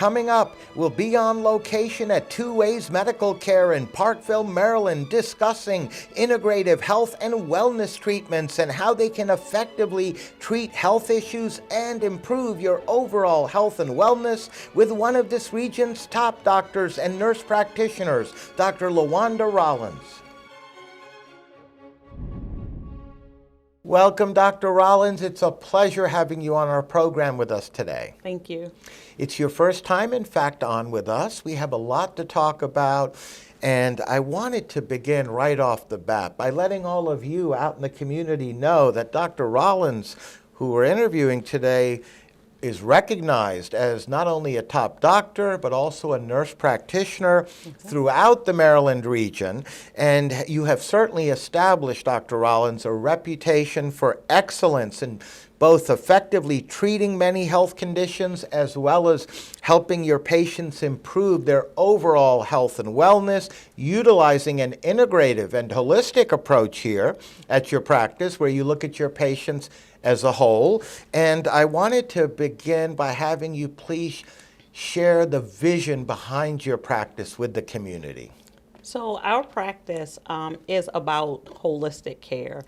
Coming up, we'll be on location at Two Ways Medical Care in Parkville, Maryland, discussing integrative health and wellness treatments and how they can effectively treat health issues and improve your overall health and wellness with one of this region's top doctors and nurse practitioners, Dr. Lawanda Rollins. Welcome, Dr. Rollins. It's a pleasure having you on our program with us today. Thank you. It's your first time, in fact, on with us. We have a lot to talk about, and I wanted to begin right off the bat by letting all of you out in the community know that Dr. Rollins, who we're interviewing today, is recognized as not only a top doctor, but also a nurse practitioner throughout the Maryland region. And you have certainly established, Dr. Rollins, a reputation for excellence in both effectively treating many health conditions as well as helping your patients improve their overall health and wellness, utilizing an integrative and holistic approach here at your practice where you look at your patients as a whole. And I wanted to begin by having you please share the vision behind your practice with the community. So our practice is about holistic care.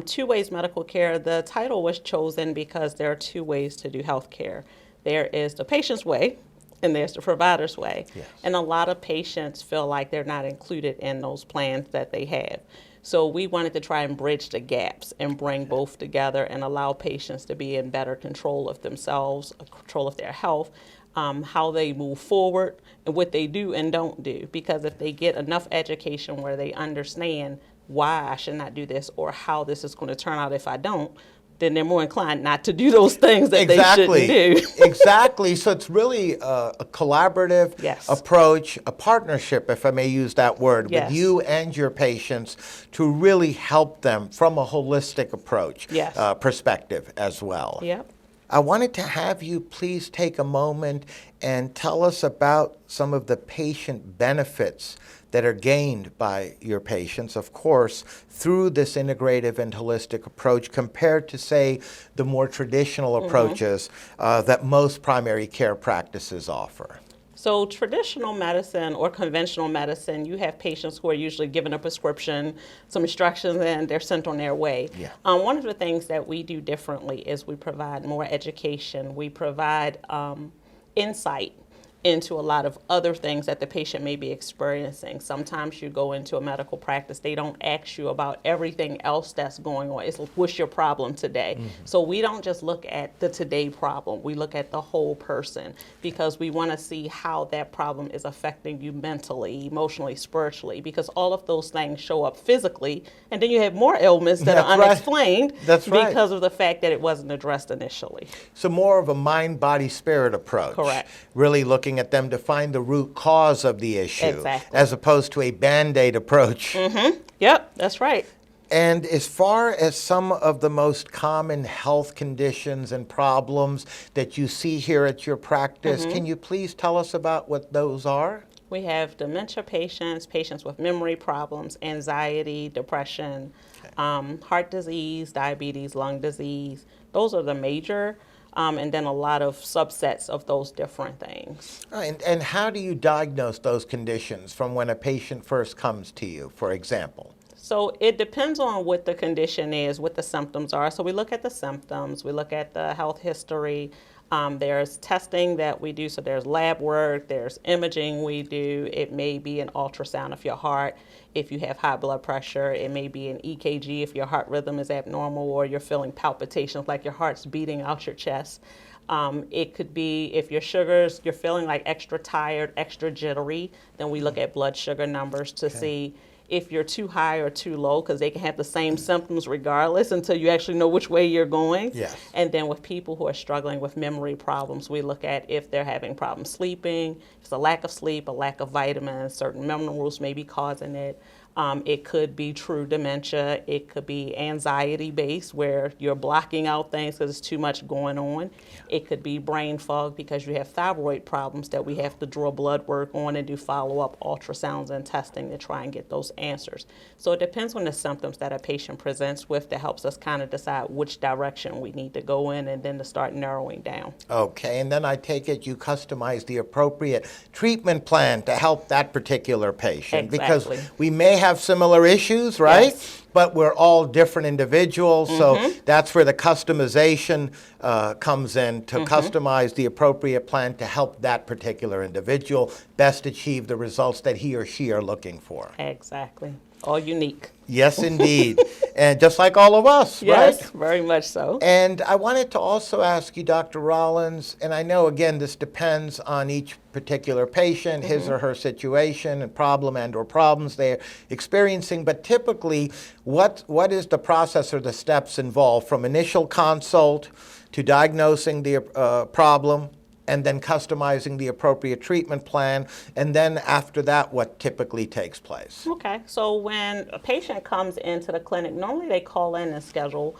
Two Ways Medical Care, the title was chosen because there are two ways to do health care. There is the patient's way, and there's the provider's way. Yes. And a lot of patients feel like they're not included in those plans that they have. So we wanted to try and bridge the gaps and bring both together and allow patients to be in better control of themselves, control of their health, how they move forward, and what they do and don't do. Because if they get enough education where they understand why I should not do this or how this is going to turn out if I don't, then they're more inclined not to do those things that they shouldn't do. Exactly. So it's really a collaborative approach, a partnership, if I may use that word, with you and your patients to really help them from a holistic approach perspective as well. Yep. I wanted to have you please take a moment and tell us about some of the patient benefits that are gained by your patients, of course, through this integrative and holistic approach compared to, say, the more traditional approaches that most primary care practices offer. So traditional medicine or conventional medicine, you have patients who are usually given a prescription, some instructions, and they're sent on their way. Yeah. One of the things that we do differently is we provide more education. We provide insight into a lot of other things that the patient may be experiencing. Sometimes you go into a medical practice, they don't ask you about everything else that's going on. It's what's your problem today? So we don't just look at the today problem, we look at the whole person because we want to see how that problem is affecting you mentally, emotionally, spiritually, because all of those things show up physically, and then you have more ailments that are unexplained because of the fact that it wasn't addressed initially. So more of a mind, body, spirit approach. Correct. Really looking at them to find the root cause of the issue, as opposed to a Band-Aid approach. Yep, that's right. And as far as some of the most common health conditions and problems that you see here at your practice, can you please tell us about what those are? We have dementia patients, patients with memory problems, anxiety, depression, heart disease, diabetes, lung disease. Those are the major. And then a lot of subsets of those different things. And how do you diagnose those conditions from when a patient first comes to you, for example? So it depends on what the condition is, what the symptoms are. So we look at the symptoms, we look at the health history. There's testing that we do, so there's lab work, there's imaging we do. It may be an ultrasound of your heart. If you have high blood pressure, it may be an EKG if your heart rhythm is abnormal or you're feeling palpitations like your heart's beating out your chest. It could be if your sugars, you're feeling like extra tired, extra jittery, then we look at blood sugar numbers to see if you're too high or too low, because they can have the same symptoms regardless until you actually know which way you're going. Yes. And then with people who are struggling with memory problems, we look at if they're having problems sleeping, if it's a lack of sleep, a lack of vitamins, certain minerals may be causing it. It could be true dementia. It could be anxiety-based, where you're blocking out things because there's too much going on. It could be brain fog because you have thyroid problems that we have to draw blood work on and do follow-up ultrasounds and testing to try and get those answers. So it depends on the symptoms that a patient presents with that helps us kind of decide which direction we need to go in and then to start narrowing down. Okay, and then I take it you customize the appropriate treatment plan to help that particular patient. Exactly. Because we may have similar issues, right? Yes. But we're all different individuals, so that's where the customization comes in, to customize the appropriate plan to help that particular individual best achieve the results that he or she are looking for. Exactly. All unique. Yes, indeed. And just like all of us, Yes, right? very much so. And I wanted to also ask you, Dr. Rollins, and I know, again, this depends on each particular patient, his or her situation and problem and or problems they're experiencing, but typically, what is the process or the steps involved from initial consult to diagnosing the problem, and then customizing the appropriate treatment plan, and then after that, what typically takes place? Okay, so when a patient comes into the clinic, normally they call in and schedule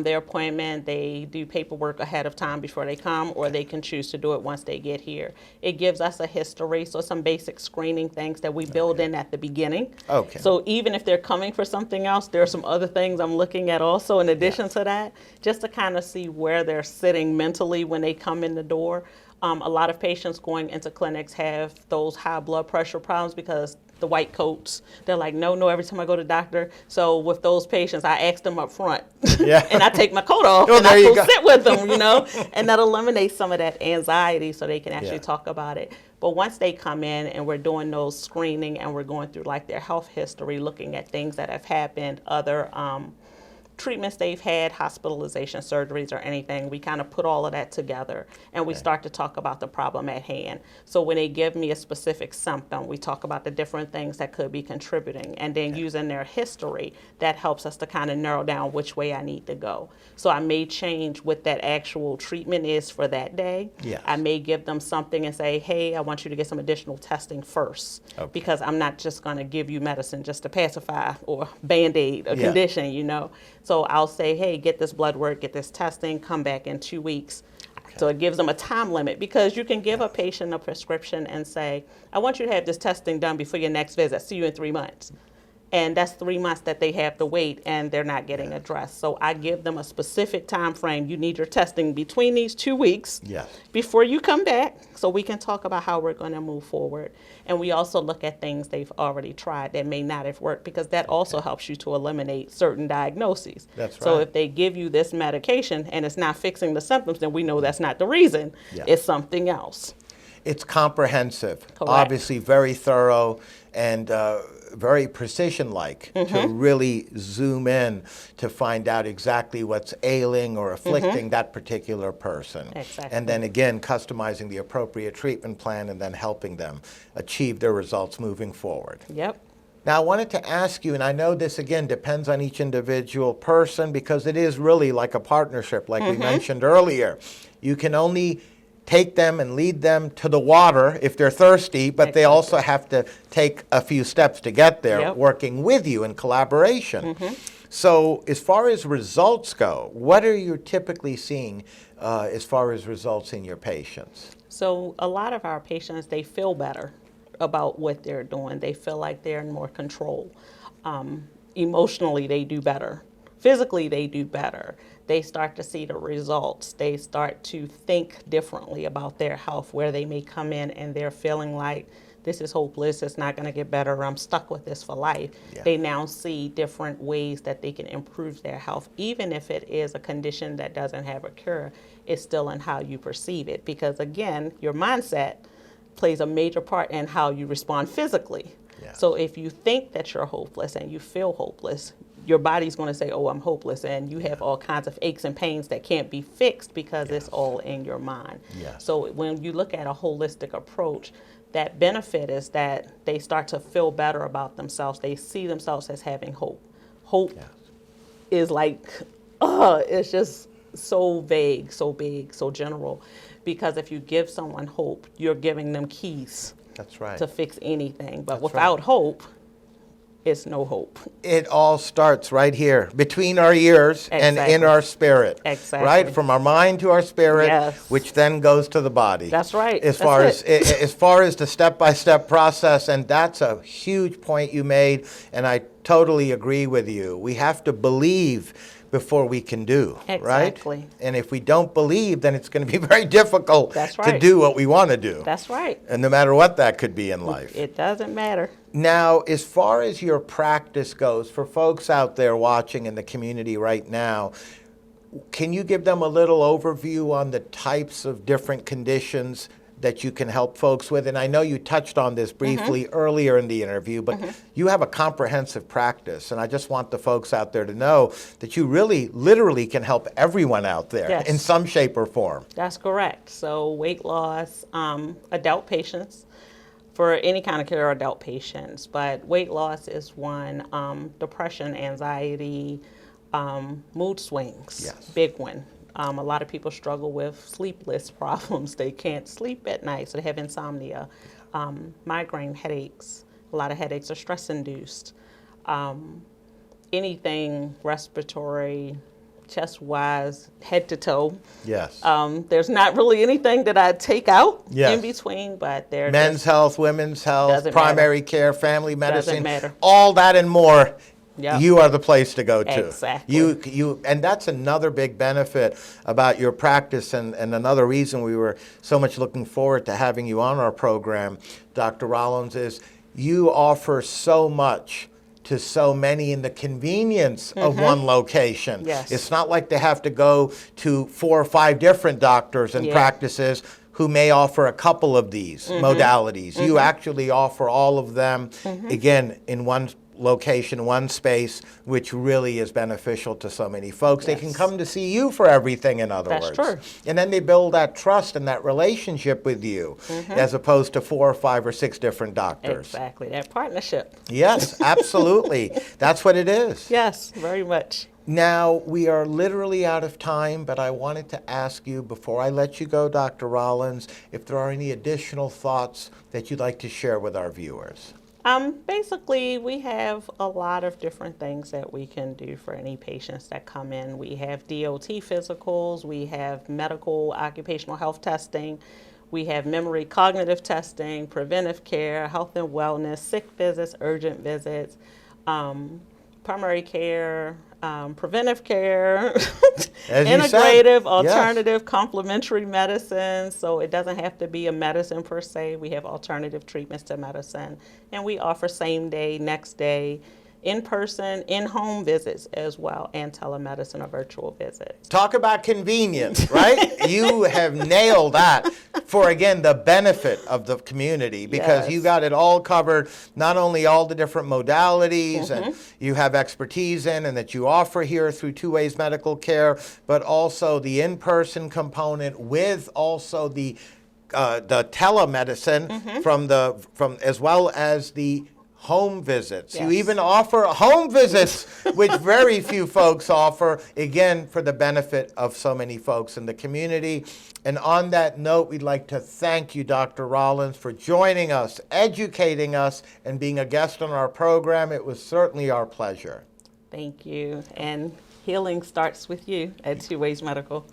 their appointment. They do paperwork ahead of time before they come, or they can choose to do it once they get here. It gives us a history, so some basic screening things that we build in at the beginning. Okay. So even if they're coming for something else, there are some other things I'm looking at also in addition to that, just to kind of see where they're sitting mentally when they come in the door. A lot of patients going into clinics have those high blood pressure problems because the white coats, they're like, no, every time I go to the doctor. So with those patients, I ask them up front. And I take my coat off and I go sit with them, and that eliminates some of that anxiety so they can actually talk about it. But once they come in and we're doing those screening and we're going through like their health history, looking at things that have happened, other treatments they've had, hospitalization, surgeries, or anything, we kind of put all of that together and we start to talk about the problem at hand. So when they give me a specific symptom, we talk about the different things that could be contributing, and then using their history, that helps us to kind of narrow down which way I need to go. So I may change what that actual treatment is for that day. I may give them something and say, hey, I want you to get some additional testing first, because I'm not just going to give you medicine just to pacify or Band-Aid a condition, So I'll say, hey, get this blood work, get this testing, come back in 2 weeks. So it gives them a time limit, because you can give a patient a prescription and say, I want you to have this testing done before your next visit. See you in 3 months. And that's 3 months that they have to wait and they're not getting addressed. So I give them a specific time frame. You need your testing between these 2 weeks before you come back, so we can talk about how we're going to move forward. And we also look at things they've already tried that may not have worked, because that also helps you to eliminate certain diagnoses. So if they give you this medication and it's not fixing the symptoms, then we know that's not the reason. It's something else. It's comprehensive, obviously very thorough, and very precision-like, to really zoom in to find out exactly what's ailing or afflicting that particular person. And then again, customizing the appropriate treatment plan and then helping them achieve their results moving forward. Now, I wanted to ask you, and I know this again depends on each individual person, because it is really like a partnership, like we mentioned earlier. You can only take them and lead them to the water if they're thirsty, but they also have to take a few steps to get there, working with you in collaboration. So as far as results go, what are you typically seeing as far as results in your patients? So a lot of our patients, they feel better about what they're doing. They feel like they're in more control. Emotionally, they do better. Physically, they do better. They start to see the results. They start to think differently about their health, where they may come in and they're feeling like, this is hopeless, it's not going to get better, I'm stuck with this for life. They now see different ways that they can improve their health. Even if it is a condition that doesn't have a cure, it's still in how you perceive it. Because again, your mindset plays a major part in how you respond physically. So if you think that you're hopeless and you feel hopeless, your body's going to say, oh, I'm hopeless, and you have all kinds of aches and pains that can't be fixed because it's all in your mind. So when you look at a holistic approach, that benefit is that they start to feel better about themselves. They see themselves as having hope. Hope is like, it's just so vague, so big, so general. Because if you give someone hope, you're giving them keys to fix anything. But without hope, it's no hope. It all starts right here, between our ears and in our spirit. Exactly. Right? From our mind to our spirit, Yes. which then goes to the body. That's right. As far as the step-by-step process, and that's a huge point you made, and I totally agree with you. We have to believe before we can do, Exactly. right? And if we don't believe, then it's going to be very difficult That's to right. do what we want to do. That's right. And no matter what that could be in life. It doesn't matter. Now, as far as your practice goes, for folks out there watching in the community right now, can you give them a little overview on the types of different conditions that you can help folks with? And I know you touched on this briefly earlier in the interview, but you have a comprehensive practice, and I just want the folks out there to know that you really, literally can help everyone out there Yes. in some shape or form. That's correct. So weight loss, adult patients, for any kind of care, adult patients, but weight loss is one. Depression, anxiety, mood swings, Yes. big one. A lot of people struggle with sleepless problems. They can't sleep at night, so they have insomnia, migraine headaches. A lot of headaches are stress-induced. Anything respiratory, chest-wise, head to toe. Yes. There's not really anything that I take out Yes. in between, but there. Men's health, women's health, Doesn't primary care, family medicine, matter. all that and more. Yep. You are the place to go to. Exactly. And that's another big benefit about your practice, and another reason we were so much looking forward to having you on our program, Dr. Rollins, is you offer so much to so many in the convenience of one location. Yes. It's not like they have to go to 4 or 5 different doctors and practices who may offer a couple of these modalities. You actually offer all of them, again, in one location, one space, which really is beneficial to so many folks. They can come to see you for everything, in other words. That's true. And then they build that trust and that relationship with you, as opposed to 4 or 5 or 6 different doctors. Exactly, that partnership. Yes, absolutely. That's what it is. Yes, very much. Now, we are literally out of time, but I wanted to ask you, before I let you go, Dr. Rollins, if there are any additional thoughts that you'd like to share with our viewers. Basically, we have a lot of different things that we can do for any patients that come in. We have DOT physicals, we have medical occupational health testing, we have memory cognitive testing, preventive care, health and wellness, sick visits, urgent visits, primary care, preventive care, integrative, alternative, complementary medicine. So it doesn't have to be a medicine per se. We have alternative treatments to medicine. And we offer same day, next day, in-person, in-home visits as well, and telemedicine or virtual visits. Talk about convenience, right? You have nailed that for, again, the benefit of the community, because you got it all covered, not only all the different modalities and you have expertise in and that you offer here through Two Ways Medical Care, but also the in-person component with also the telemedicine from as well as the home visits. You even offer home visits, which very few folks offer, again, for the benefit of so many folks in the community. And on that note, we'd like to thank you, Dr. Rollins, for joining us, educating us, and being a guest on our program. It was certainly our pleasure. Thank you. And healing starts with you at Two Ways Medical.